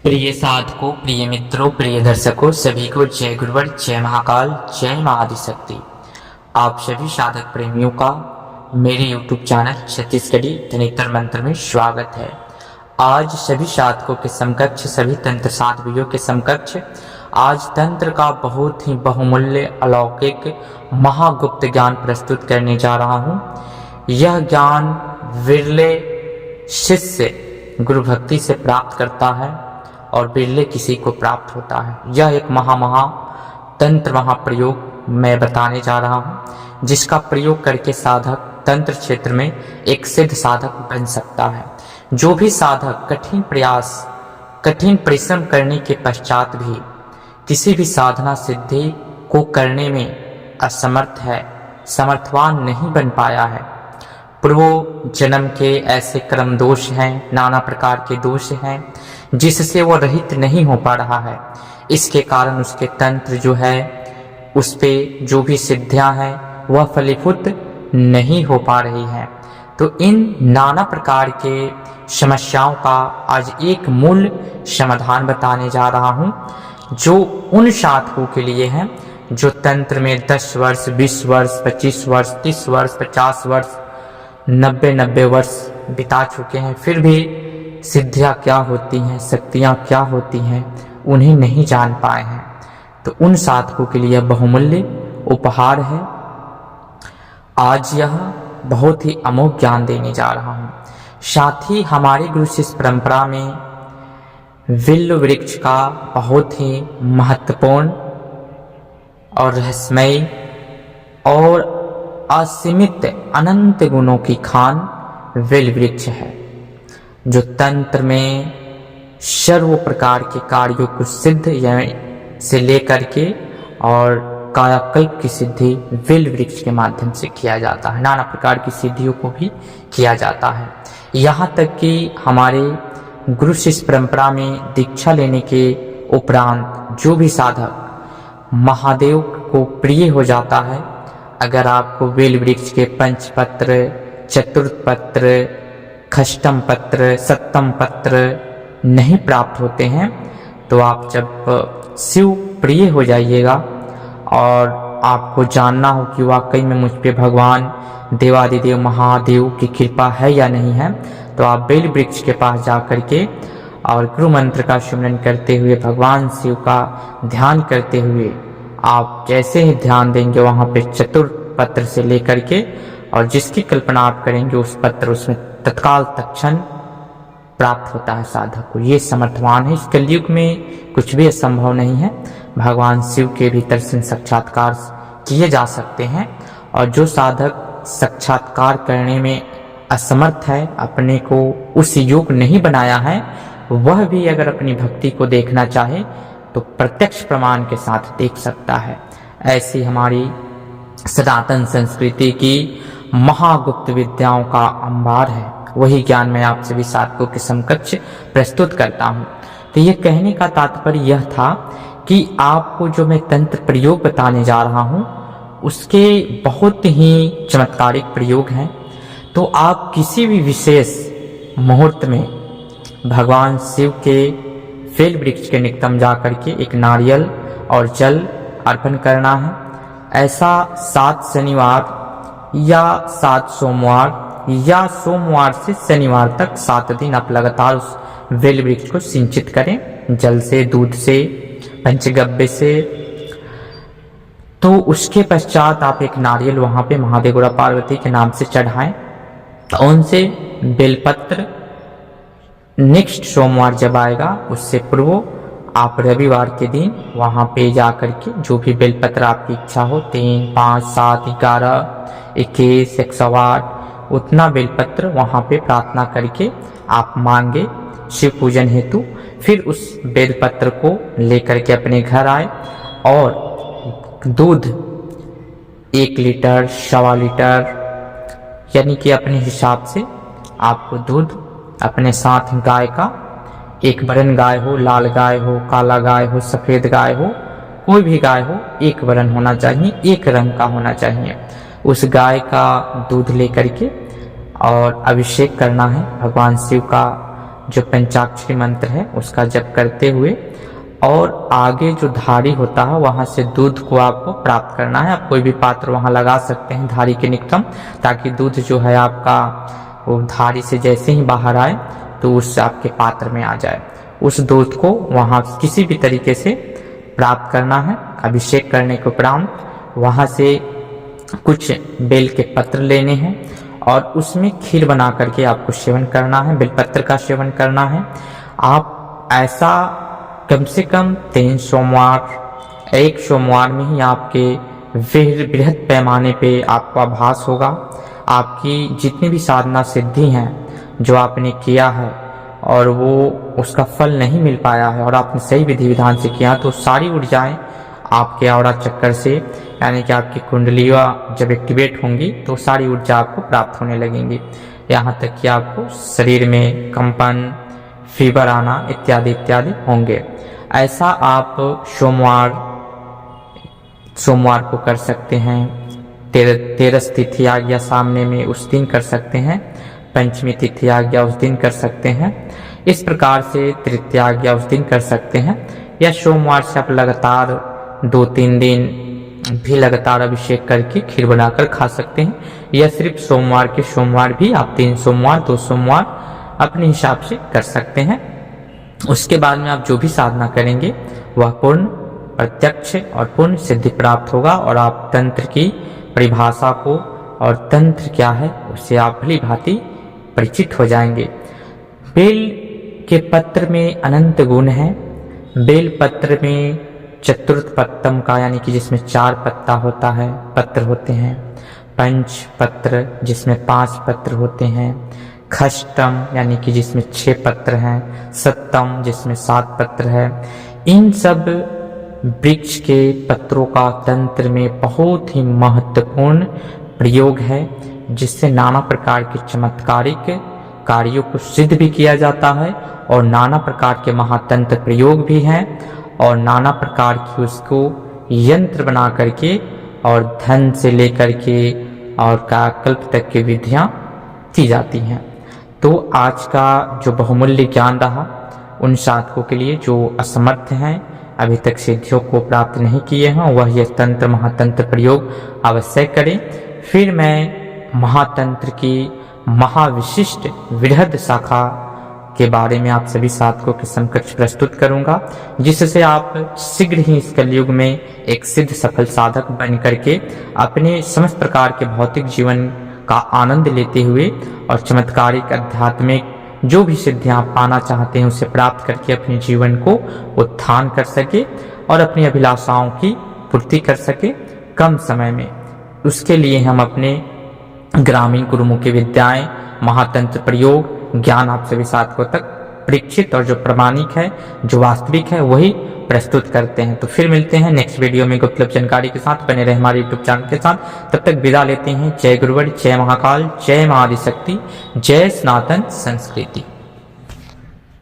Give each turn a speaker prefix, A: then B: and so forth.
A: प्रिय साधकों, प्रिय मित्रों, प्रिय दर्शकों, सभी को जय गुरुवर, जय महाकाल, जय मां आदिशक्ति। आप सभी साधक प्रेमियों का मेरे YouTube चैनल छत्तीसगढ़ी तंत्र मंत्र में स्वागत है। आज सभी साधकों के समकक्ष, सभी तंत्र साधवियों के समकक्ष आज तंत्र का बहुत ही बहुमूल्य अलौकिक महागुप्त ज्ञान प्रस्तुत करने जा रहा हूँ। यह ज्ञान विरले शिष्य गुरु भक्ति से प्राप्त करता है और बिरले किसी को प्राप्त होता है। यह एक तंत्र महाप्रयोग मैं बताने जा रहा हूँ, जिसका प्रयोग करके साधक तंत्र क्षेत्र में एक सिद्ध साधक बन सकता है। जो भी साधक कठिन परिश्रम करने के पश्चात भी किसी भी साधना सिद्धि को करने में असमर्थ है, समर्थवान नहीं बन पाया है, पूर्व जन्म के ऐसे कर्म दोष हैं, नाना प्रकार के दोष हैं जिससे वो रहित नहीं हो पा रहा है। इसके कारण उसके तंत्र जो है, उस पे जो भी सिद्धियां हैं वह फलीभूत नहीं हो पा रही हैं। तो इन नाना प्रकार के समस्याओं का आज एक मूल समाधान बताने जा रहा हूं, जो उन साधकों के लिए है जो तंत्र में 10 वर्ष, 20 वर्ष, 25 वर्ष, 30 वर्ष, 50 वर्ष, 90 वर्ष बिता चुके हैं, फिर भी सिद्धियां क्या होती हैं, शक्तियां क्या होती हैं, उन्हें नहीं जान पाए हैं। तो उन साधकों के लिए बहुमूल्य उपहार है। आज यह बहुत ही अमोघ ज्ञान देने जा रहा हूं। साथ ही हमारी गुरु शिष्य परंपरा में विल्व वृक्ष का बहुत ही महत्वपूर्ण और रहस्यमय और असीमित अनंत गुणों की खान विल्व वृक्ष है, जो तंत्र में सर्व प्रकार के कार्यों को सिद्ध से लेकर के और कायाकल्प की सिद्धि विल्व वृक्ष के माध्यम से किया जाता है। नाना प्रकार की सिद्धियों को भी किया जाता है। यहाँ तक कि हमारे गुरु शिष्य परंपरा में दीक्षा लेने के उपरांत जो भी साधक महादेव को प्रिय हो जाता है, अगर आपको विल्व वृक्ष के पंचपत्र, चतुर्थ पत्र, खष्टम पत्र, सप्तम पत्र नहीं प्राप्त होते हैं, तो आप जब शिव प्रिय हो जाइएगा और आपको जानना हो कि वाकई में मुझ पे भगवान देवादिदेव महादेव की कृपा है या नहीं है, तो आप बेल वृक्ष के पास जा करके और गुरु मंत्र का सुमरन करते हुए, भगवान शिव का ध्यान करते हुए आप जैसे ही ध्यान देंगे, वहाँ पे चतुर्थ पत्र से लेकर के और जिसकी कल्पना आप करेंगे उस पत्र उसमें तत्काल तत्क्षण प्राप्त होता है साधक को। ये समर्थवान है। इस कलयुग में कुछ भी असंभव नहीं है। भगवान शिव के भी दर्शन साक्षात्कार किए जा सकते हैं, और जो साधक साक्षात्कार करने में असमर्थ है, अपने को उस योग नहीं बनाया है, वह भी अगर अपनी भक्ति को देखना चाहे तो प्रत्यक्ष प्रमाण के साथ देख सकता है। ऐसी हमारी सनातन संस्कृति की महागुप्त विद्याओं का अंबार है। वही ज्ञान मैं आप सभी साधकों के समकक्ष प्रस्तुत करता हूँ। तो ये कहने का तात्पर्य यह था कि आपको जो मैं तंत्र प्रयोग बताने जा रहा हूँ, उसके बहुत ही चमत्कारिक प्रयोग हैं। तो आप किसी भी विशेष मुहूर्त में भगवान शिव के बेल वृक्ष के निकटम जा करके एक नारियल और जल अर्पण करना है। ऐसा 7 शनिवार या 7 सोमवार या सोमवार से शनिवार तक 7 दिन आप लगातार उस बेल वृक्ष को सिंचित करें, जल से, दूध से, पंचगव्य से। तो उसके पश्चात आप एक नारियल वहां पे महादेव गुरु पार्वती के नाम से चढ़ाएं। उनसे बेलपत्र नेक्स्ट सोमवार जब आएगा, उससे पूर्व आप रविवार के दिन वहां पे जा करके जो भी बेलपत्र आपकी इच्छा हो, 3, 5, 7, 11, 21, 108, उतना बेलपत्र वहां पे प्रार्थना करके आप मांगे शिव पूजन हेतु। फिर उस बेलपत्र को लेकर के अपने घर आए और दूध 1 लीटर, 1.25 लीटर, यानी कि अपने हिसाब से आपको दूध अपने साथ गाय का, एक बरन गाय हो, लाल गाय हो, काला गाय हो, सफेद गाय हो, कोई भी गाय हो, एक बरन होना चाहिए, एक रंग का होना चाहिए। उस गाय का दूध लेकर के और अभिषेक करना है, भगवान शिव का जो पंचाक्षरी मंत्र है उसका जप करते हुए और आगे जो धारी होता है वहां से दूध को आपको प्राप्त करना है। आप कोई भी पात्र वहां लगा सकते हैं धारी के निकटम, ताकि दूध जो है आपका वो धारी से जैसे ही बाहर आए तो उस आपके पात्र में आ जाए। उस दूध को वहां किसी भी तरीके से प्राप्त करना है। अभिषेक करने के उपरांत वहां से कुछ बेल के पत्र लेने हैं और उसमें खीर बना करके आपको सेवन करना है, बेलपत्र का सेवन करना है। आप ऐसा कम से कम 3 सोमवार, एक सोमवार में ही आपके बृहद पैमाने पे आपको आभास होगा। आपकी जितनी भी साधना सिद्धि हैं जो आपने किया है और वो उसका फल नहीं मिल पाया है और आपने सही विधि विधान से किया, तो सारी ऊर्जाएं आपके औरा चक्कर से, यानी कि आपकी कुंडलियाँ जब एक्टिवेट होंगी तो सारी ऊर्जा आपको प्राप्त होने लगेंगी। यहाँ तक कि आपको शरीर में कंपन, फीवर आना इत्यादि इत्यादि होंगे। ऐसा आप सोमवार को कर सकते हैं। तेरस तिथि आ गया सामने में, उस दिन कर सकते हैं। पंचमी तिथि आ गया, उस दिन कर सकते हैं। इस प्रकार से तृतीया आ गया, उस दिन कर सकते हैं। या सोमवार से आप लगातार 2-3 दिन भी लगातार अभिषेक करके खीर बनाकर खा सकते हैं। या सिर्फ सोमवार के सोमवार भी आप 3 सोमवार 2 सोमवार अपने हिसाब से कर सकते हैं। उसके बाद में आप जो भी साधना करेंगे वह पूर्ण, प्रत्यक्ष और पूर्ण सिद्धि प्राप्त होगा और आप तंत्र की परिभाषा को और तंत्र क्या है उससे आप भली भांति परिचित हो जाएंगे। बेल के पत्र में अनंत गुण है। बेल पत्र में चतुर्थ पत्तम का, यानी कि जिसमें 4 पत्ता होता है, पत्र होते हैं। पंच पत्र जिसमें 5 पत्र होते हैं। खष्टम यानी कि जिसमें 6 पत्र हैं। सत्तम जिसमें 7 पत्र है। इन सब वृक्ष के पत्रों का तंत्र में बहुत ही महत्वपूर्ण प्रयोग है, जिससे नाना प्रकार के चमत्कारिक कार्यों को सिद्ध भी किया जाता है और नाना प्रकार के महातंत्र प्रयोग भी हैं और नाना प्रकार की उसको यंत्र बना करके और धन से लेकर के और काकल्प तक की विधियां की जाती हैं। तो आज का जो बहुमूल्य ज्ञान रहा उन साधकों के लिए जो असमर्थ हैं, अभी तक सिद्धियों को प्राप्त नहीं किए हैं, वह यह तंत्र महातंत्र प्रयोग अवश्य करें। फिर मैं महातंत्र की महाविशिष्ट वृहद शाखा के बारे में आप सभी साधकों के समकक्ष प्रस्तुत करूंगा, जिससे आप शीघ्र ही इस कलयुग में एक सिद्ध सफल साधक बन करके अपने समस्त प्रकार के भौतिक जीवन का आनंद लेते हुए और चमत्कारिक आध्यात्मिक जो भी सिद्धियां आप पाना चाहते हैं उसे प्राप्त करके अपने जीवन को उत्थान कर सके और अपनी अभिलाषाओं की पूर्ति कर सके कम समय में। उसके लिए हम अपने ग्रामीण गुरुमुखी विद्याएं, महातंत्र प्रयोग ज्ञान आप सभी साधकों तक परीक्षित और जो प्रमाणिक है, जो वास्तविक है, वही प्रस्तुत करते हैं। तो फिर मिलते हैं नेक्स्ट वीडियो में उपलब्ध जानकारी के साथ। बने रहे हमारे यूट्यूब चैनल के साथ। तब तक विदा लेते हैं। जय गुरुवर, जय महाकाल, जय महाआदिशक्ति, जय सनातन संस्कृति।